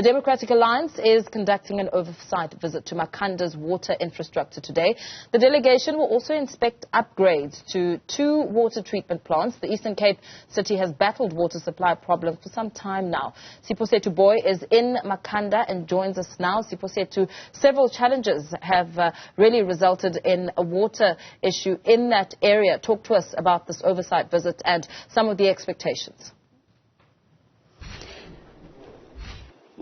The Democratic Alliance is conducting an oversight visit to Makanda's water infrastructure today. The delegation will also inspect upgrades to 2 water treatment plants. The Eastern Cape city has battled water supply problems for some time now. Siphosethu Booi is in Makanda and joins us now. Siphosethu, several challenges have really resulted in a water issue in that area. Talk to us about this oversight visit and some of the expectations.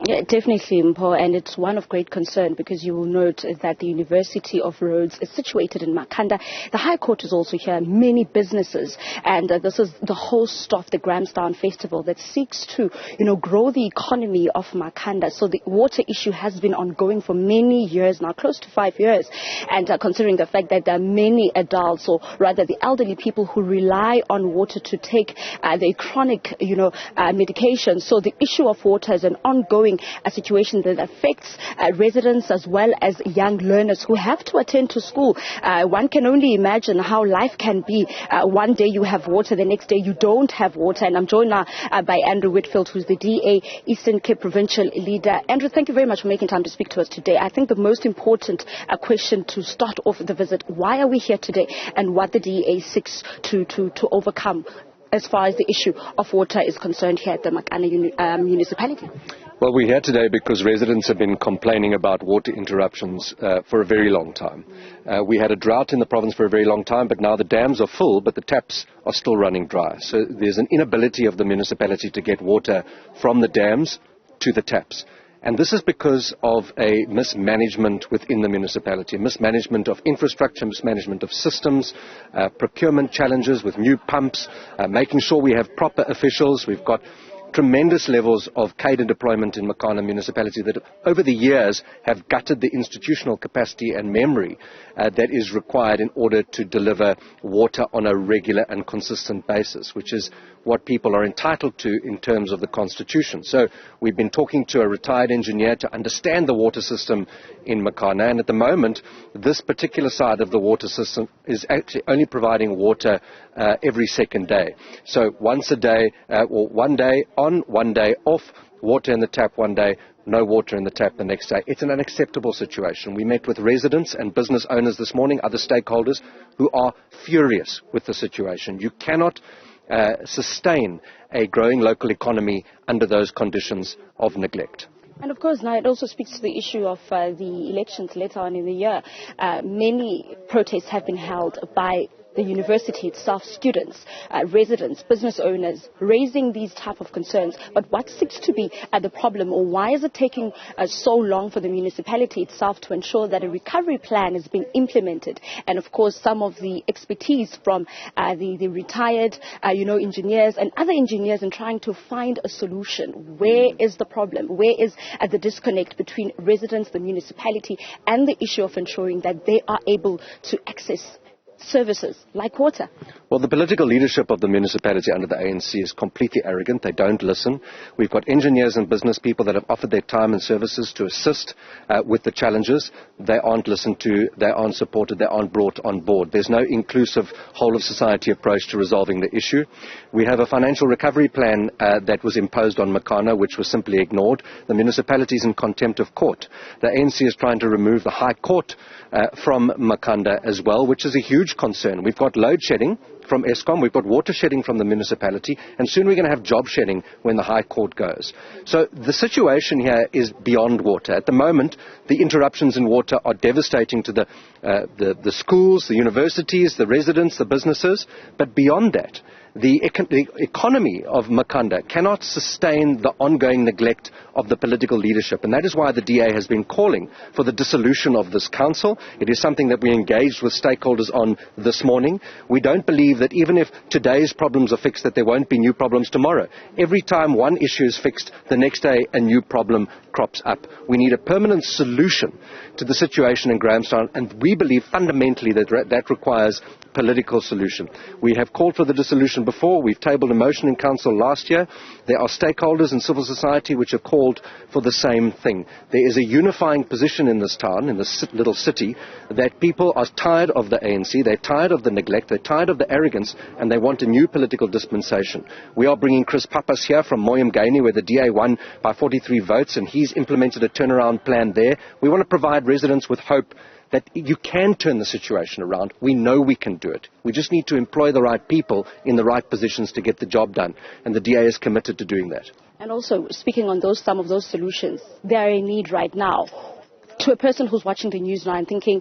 Yeah, definitely, Mpho, and it's one of great concern because you will note that the University of Rhodes is situated in Makanda. The High Court is also here, many businesses, and this is the host of the Grahamstown Festival that seeks to, grow the economy of Makanda. So the water issue has been ongoing for many years now, close to 5 years, and considering the fact that there are many adults, or rather the elderly people who rely on water to take their chronic, medication. So the issue of water is an ongoing a situation that affects residents as well as young learners who have to attend to school. One can only imagine how life can be. One day you have water, the next day you don't have water. And I'm joined now by Andrew Whitfield, who's the DA Eastern Cape Provincial Leader. Andrew, thank you very much for making time to speak to us today. I think the most important question to start off the visit, why are we here today and what the DA seeks to overcome as far as the issue of water is concerned here at the Makanda municipality? Well, we're here today because residents have been complaining about water interruptions for a very long time. We had a drought in the province for a very long time, but now the dams are full, but the taps are still running dry. So there's an inability of the municipality to get water from the dams to the taps. And this is because of a mismanagement within the municipality, mismanagement of infrastructure, mismanagement of systems, procurement challenges with new pumps, making sure we have proper officials. We've got tremendous levels of cadre deployment in Makanda municipality that over the years have gutted the institutional capacity and memory that is required in order to deliver water on a regular and consistent basis, which is what people are entitled to in terms of the Constitution. So we've been talking to a retired engineer to understand the water system in Makanda, and at the moment this particular side of the water system is actually only providing water every second day. So once a day, or one day on, one day off, water in the tap one day, no water in the tap the next day. It's an unacceptable situation. We met with residents and business owners this morning, other stakeholders, who are furious with the situation. You cannot sustain a growing local economy under those conditions of neglect. And of course, now it also speaks to the issue of the elections later on in the year. Many protests have been held by the university itself, students, residents, business owners, raising these type of concerns. But what seems to be the problem, or why is it taking so long for the municipality itself to ensure that a recovery plan is being implemented? And of course, some of the expertise from the retired, engineers and other engineers in trying to find a solution. Where is the problem? Where is the disconnect between residents, the municipality, and the issue of ensuring that they are able to access services like water? Well, the political leadership of the municipality under the ANC is completely arrogant. They don't listen. We've got engineers and business people that have offered their time and services to assist with the challenges. They aren't listened to, they aren't supported, they aren't brought on board. There's no inclusive whole-of-society approach to resolving the issue. We have a financial recovery plan that was imposed on Makanda, which was simply ignored. The municipality is in contempt of court. The ANC is trying to remove the High Court from Makanda as well, which is a huge concern. We've got load shedding from Eskom, we've got water shedding from the municipality, and soon we're going to have job shedding when the High Court goes. So the situation here is beyond water. At the moment, the interruptions in water are devastating to the schools, the universities, the residents, the businesses, but beyond that, the economy of Makanda cannot sustain the ongoing neglect of the political leadership, and that is why the DA has been calling for the dissolution of this council. It is something that we engaged with stakeholders on this morning. We don't believe that even if today's problems are fixed, that there won't be new problems tomorrow. Every time one issue is fixed, the next day a new problem crops up. We need a permanent solution to the situation in Grahamstown, and we believe fundamentally that that requires political solution. We have called for the dissolution mentioned before, we've tabled a motion in Council last year. There are stakeholders in civil society which have called for the same thing. There is a unifying position in this town, in this little city, that people are tired of the ANC, they're tired of the neglect, they're tired of the arrogance, and they want a new political dispensation. We are bringing Chris Pappas here from Moyamgani, where the DA won by 43 votes, and he's implemented a turnaround plan there. We want to provide residents with hope that you can turn the situation around. We know we can do it. We just need to employ the right people in the right positions to get the job done. And the DA is committed to doing that. And also, speaking on some of those solutions, they are in need right now. To a person who's watching the news now and thinking,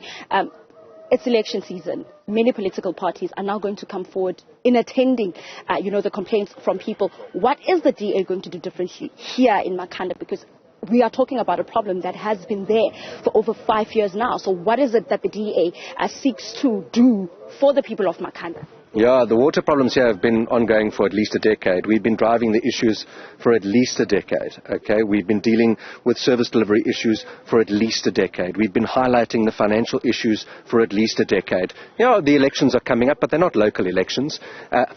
it's election season, many political parties are now going to come forward in attending, the complaints from people. What is the DA going to do differently here in Makanda? Because we are talking about a problem that has been there for over 5 years now. So what is it that the DA seeks to do for the people of Makanda? Yeah, the water problems here have been ongoing for at least a decade. We've been driving the issues for at least a decade. Okay, we've been dealing with service delivery issues for at least a decade. We've been highlighting the financial issues for at least a decade. Yeah, the elections are coming up, but they're not local elections.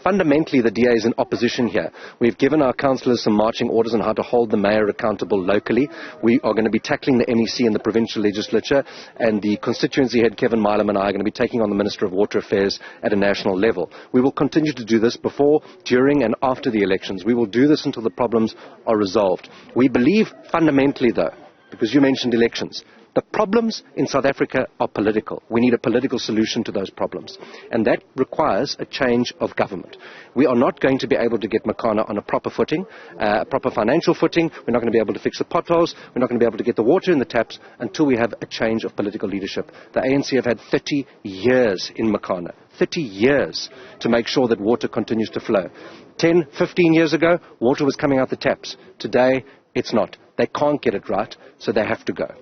Fundamentally, the DA is in opposition here. We've given our councillors some marching orders on how to hold the mayor accountable locally. We are going to be tackling the MEC in the provincial legislature, and the constituency head, Kevin Milam, and I are going to be taking on the Minister of Water Affairs at a national level. We will continue to do this before, during and after the elections. We will do this until the problems are resolved. We believe fundamentally, though, because you mentioned elections, the problems in South Africa are political. We need a political solution to those problems. And that requires a change of government. We are not going to be able to get Makanda on a proper footing, a proper financial footing. We're not going to be able to fix the potholes. We're not going to be able to get the water in the taps until we have a change of political leadership. The ANC have had 30 years in Makanda. 30 years to make sure that water continues to flow. 10, 15 years ago, water was coming out the taps. Today, it's not. They can't get it right, so they have to go.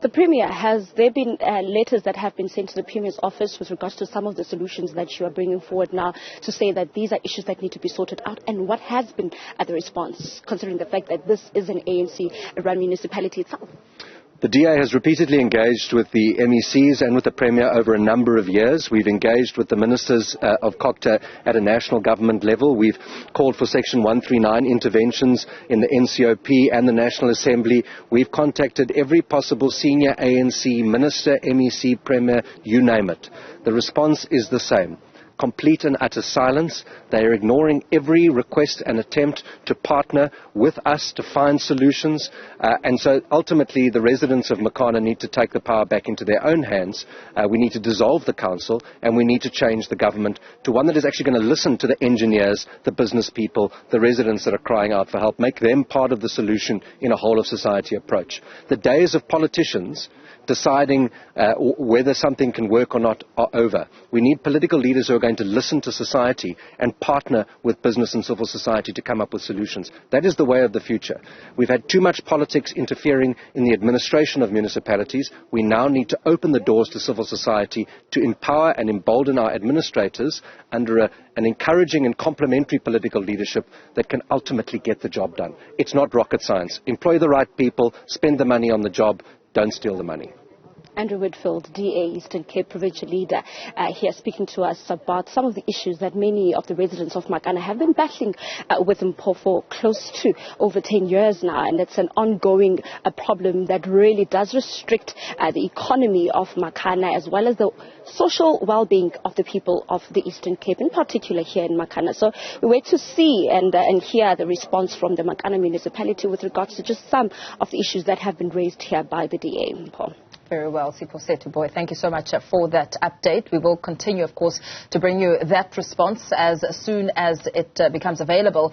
The Premier, has there been letters that have been sent to the Premier's office with regards to some of the solutions that you are bringing forward now to say that these are issues that need to be sorted out? And what has been the response, considering the fact that this is an ANC-run municipality itself? The DA has repeatedly engaged with the MECs and with the Premier over a number of years. We've engaged with the ministers of COGTA at a national government level. We've called for Section 139 interventions in the NCOP and the National Assembly. We've contacted every possible senior ANC minister, MEC, Premier, you name it. The response is the same. Complete and utter silence. They are ignoring every request and attempt to partner with us to find solutions. And so ultimately the residents of Makanda need to take the power back into their own hands. We need to dissolve the council, and we need to change the government to one that is actually going to listen to the engineers, the business people, the residents that are crying out for help, make them part of the solution in a whole of society approach. The days of politicians deciding whether something can work or not are over. We need political leaders who are going to listen to society and partner with business and civil society to come up with solutions. That is the way of the future. We've had too much politics interfering in the administration of municipalities. We now need to open the doors to civil society to empower and embolden our administrators under an encouraging and complementary political leadership that can ultimately get the job done. It's not rocket science. Employ the right people, spend the money on the job, don't steal the money. Andrew Whitfield, DA, Eastern Cape Provincial Leader, here speaking to us about some of the issues that many of the residents of Makanda have been battling with for close to over 10 years now. And it's an ongoing problem that really does restrict the economy of Makanda as well as the social well-being of the people of the Eastern Cape, in particular here in Makanda. So we wait to see and hear the response from the Makanda municipality with regards to just some of the issues that have been raised here by the DA. Paul. Very well, Siphosethu Booi. Thank you so much for that update. We will continue, of course, to bring you that response as soon as it becomes available.